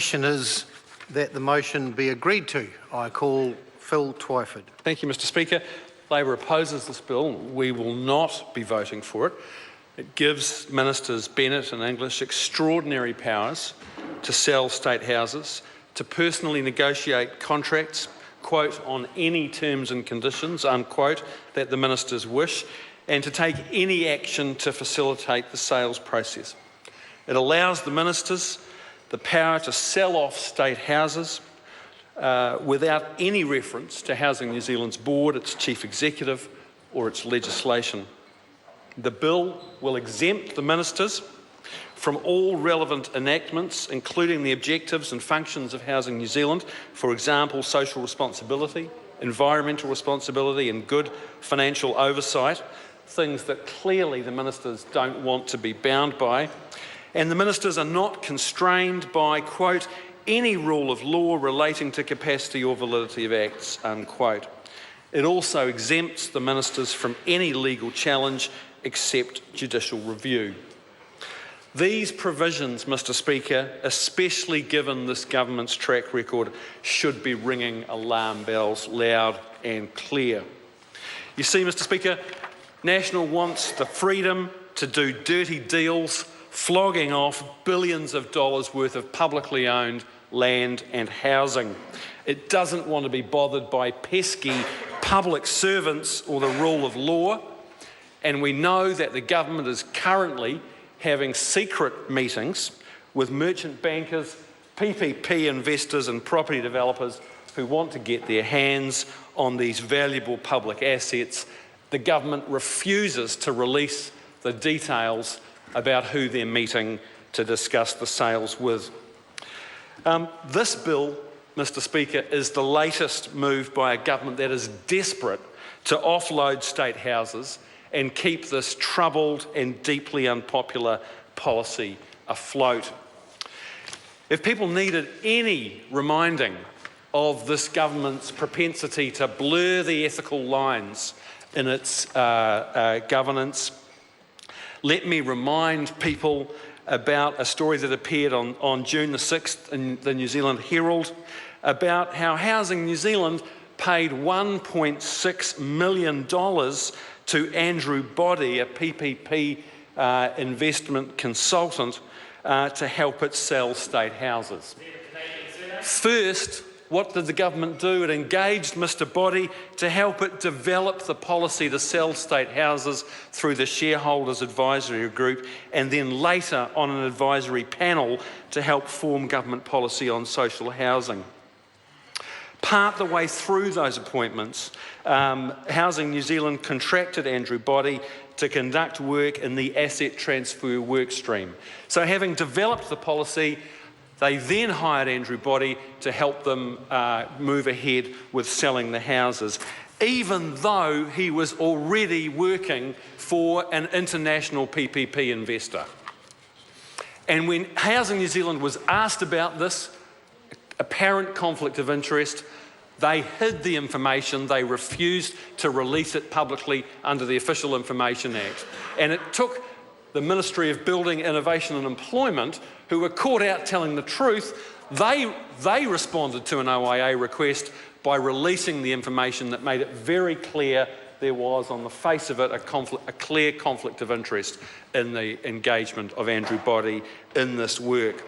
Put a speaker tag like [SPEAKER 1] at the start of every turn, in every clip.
[SPEAKER 1] Is that the motion be agreed to. I call Phil Twyford.
[SPEAKER 2] Thank you, Mr Speaker. Labor opposes this bill. We will not be voting for it. It gives Ministers Bennett and English extraordinary powers to sell state houses, to personally negotiate contracts, quote, on any terms and conditions, unquote, that the ministers wish, and to take any action to facilitate the sales process. It allows the ministers the power to sell off state houses without any reference to Housing New Zealand's board, its chief executive or its legislation. The bill will exempt the ministers from all relevant enactments, including the objectives and functions of Housing New Zealand, for example, social responsibility, environmental responsibility and good financial oversight, things that clearly the ministers don't want to be bound by. And the ministers are not constrained by, quote, any rule of law relating to capacity or validity of acts, unquote. It also exempts the ministers from any legal challenge except judicial review. These provisions, Mr Speaker, especially given this government's track record, should be ringing alarm bells loud and clear. You see, Mr Speaker, National wants the freedom to do dirty deals, flogging off billions of dollars worth of publicly owned land and housing. It doesn't want to be bothered by pesky public servants or the rule of law, and we know that the government is currently having secret meetings with merchant bankers, PPP investors and property developers who want to get their hands on these valuable public assets. The government refuses to release the details about who they're meeting to discuss the sales with. This bill, Mr Speaker, is the latest move by a government that is desperate to offload state houses and keep this troubled and deeply unpopular policy afloat. If people needed any reminding of this government's propensity to blur the ethical lines in its governance, let me remind people about a story that appeared on June the 6th in the New Zealand Herald about how Housing New Zealand paid $1.6 million to Andrew Boddy, a PPP investment consultant, to help it sell state houses. First, what did the government do? It engaged Mr Boddy to help it develop the policy to sell state houses through the Shareholders Advisory Group, and then later on an advisory panel to help form government policy on social housing. Part the way through those appointments, Housing New Zealand contracted Andrew Boddy to conduct work in the asset transfer work stream. So having developed the policy, they then hired Andrew Boddy to help them move ahead with selling the houses, even though he was already working for an international PPP investor. And when Housing New Zealand was asked about this apparent conflict of interest, they hid the information. They refused to release it publicly under the Official Information Act. And it took the Ministry of Building, Innovation and Employment, who were caught out telling the truth, they responded to an OIA request by releasing the information that made it very clear there was, on the face of it, a clear conflict of interest in the engagement of Andrew Boddy in this work.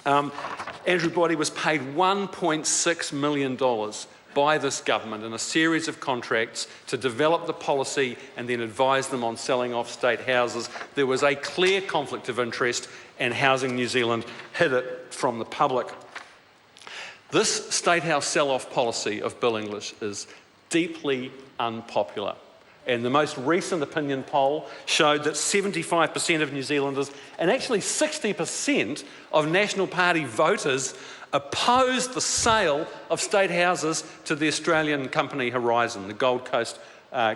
[SPEAKER 2] Andrew Boddy was paid $1.6 million by this government in a series of contracts to develop the policy and then advise them on selling off state houses. There was a clear conflict of interest, and Housing New Zealand hid it from the public. This state house sell-off policy of Bill English is deeply unpopular. And the most recent opinion poll showed that 75% of New Zealanders and actually 60% of National Party voters opposed the sale of state houses to the Australian company Horizon, the Gold Coast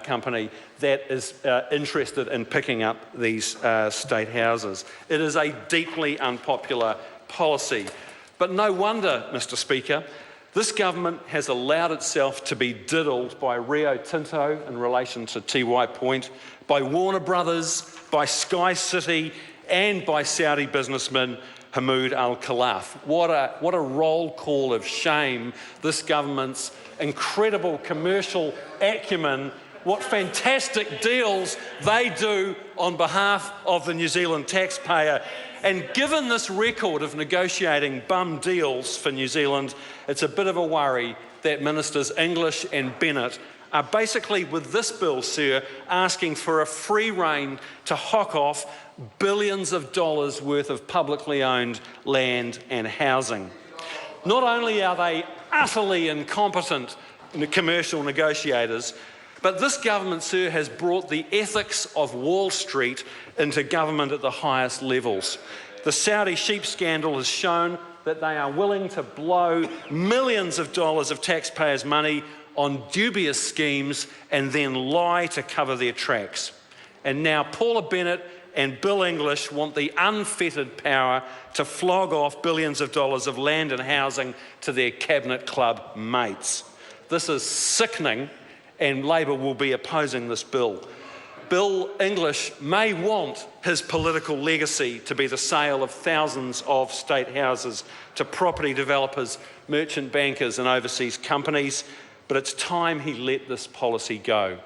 [SPEAKER 2] company that is interested in picking up these state houses. It is a deeply unpopular policy. But no wonder, Mr Speaker, this government has allowed itself to be diddled by Rio Tinto in relation to Tiwai Point, by Warner Brothers, by Sky City, and by Saudi businessmen Hamoud Al-Khalaf. What a roll call of shame, this government's incredible commercial acumen, what fantastic deals they do on behalf of the New Zealand taxpayer. And given this record of negotiating bum deals for New Zealand, it's a bit of a worry that Ministers English and Bennett are basically, with this bill, sir, asking for a free rein to hock off billions of dollars worth of publicly owned land and housing. Not only are they utterly incompetent commercial negotiators, but this government, sir, has brought the ethics of Wall Street into government at the highest levels. The Saudi sheep scandal has shown that they are willing to blow millions of dollars of taxpayers' money on dubious schemes and then lie to cover their tracks. And now Paula Bennett and Bill English want the unfettered power to flog off billions of dollars of land and housing to their cabinet club mates. This is sickening, and Labor will be opposing this bill. Bill English may want his political legacy to be the sale of thousands of state houses to property developers, merchant bankers and overseas companies, but it's time he let this policy go.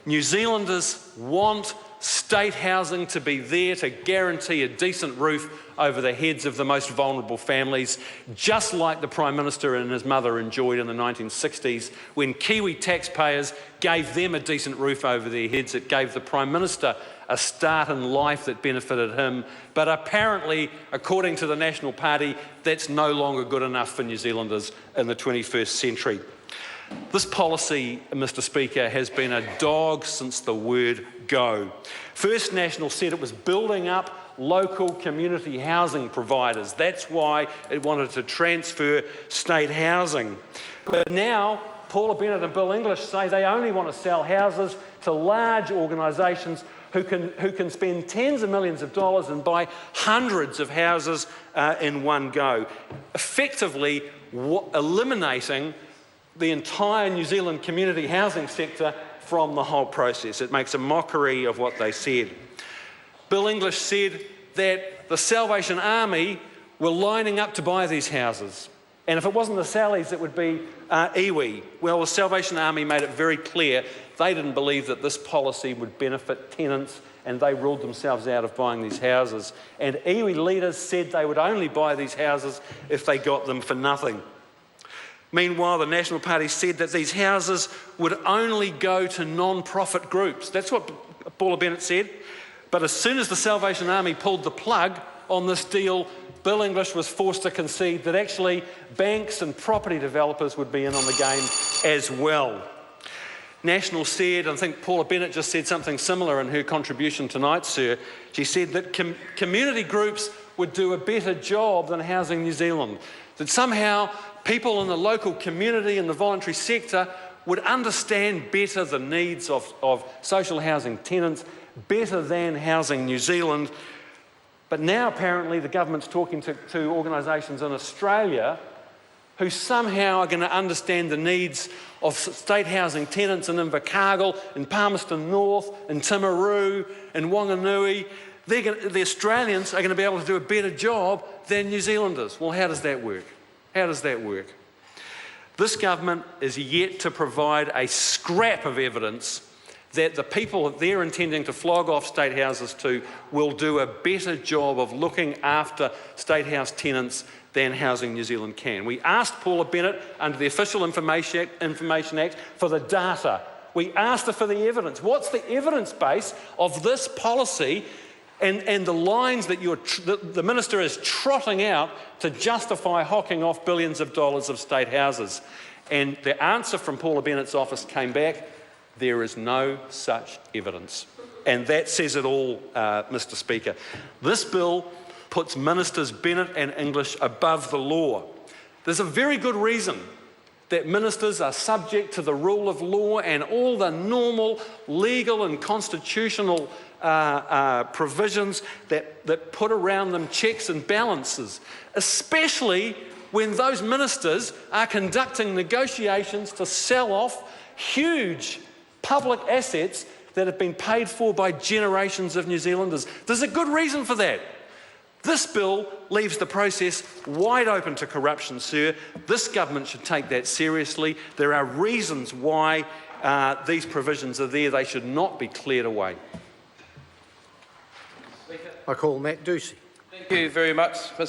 [SPEAKER 2] New Zealanders want state housing to be there to guarantee a decent roof over the heads of the most vulnerable families, just like the Prime Minister and his mother enjoyed in the 1960s when Kiwi taxpayers gave them a decent roof over their heads. It gave the Prime Minister a start in life that benefited him. But apparently, according to the National Party, that's no longer good enough for New Zealanders in the 21st century. This policy, Mr. Speaker, has been a dog since the word go. First National said it was building up local community housing providers. That's why it wanted to transfer state housing. But now, Paula Bennett and Bill English say they only want to sell houses to large organisations who can spend tens of millions of dollars and buy hundreds of houses in one go, effectively eliminating the entire New Zealand community housing sector from the whole process. It makes a mockery of what they said. Bill English said that the Salvation Army were lining up to buy these houses. And if it wasn't the Sallies, it would be iwi. Well, the Salvation Army made it very clear they didn't believe that this policy would benefit tenants, and they ruled themselves out of buying these houses. And iwi leaders said they would only buy these houses if they got them for nothing. Meanwhile, the National Party said that these houses would only go to non-profit groups. That's what Paula Bennett said. But as soon as the Salvation Army pulled the plug on this deal, Bill English was forced to concede that actually banks and property developers would be in on the game as well. National said, I think Paula Bennett just said something similar in her contribution tonight, sir. She said that community groups would do a better job than Housing New Zealand. That somehow people in the local community and the voluntary sector would understand better the needs of social housing tenants, better than Housing New Zealand. But now apparently the government's talking to organisations in Australia who somehow are going to understand the needs of state housing tenants in Invercargill, in Palmerston North, in Timaru, in Wanganui. The Australians are going to be able to do a better job than New Zealanders. Well, how does that work? How does that work? This government is yet to provide a scrap of evidence that the people that they're intending to flog off state houses to will do a better job of looking after state house tenants than Housing New Zealand can. We asked Paula Bennett under the Official Information Act for the data. We asked her for the evidence. What's the evidence base of this policy and the lines that the minister is trotting out to justify hocking off billions of dollars of state houses? And the answer from Paula Bennett's office came back, there is no such evidence. And that says it all, Mr. Speaker. This bill puts Ministers Bennett and English above the law. There's a very good reason that ministers are subject to the rule of law and all the normal legal and constitutional provisions that put around them checks and balances, especially when those ministers are conducting negotiations to sell off huge public assets that have been paid for by generations of New Zealanders. There's a good reason for that. This bill leaves the process wide open to corruption, sir. This government should take that seriously. There are reasons why these provisions are there. They should not be cleared away.
[SPEAKER 1] I call Matt Ducey.
[SPEAKER 3] Thank you very much, Mr.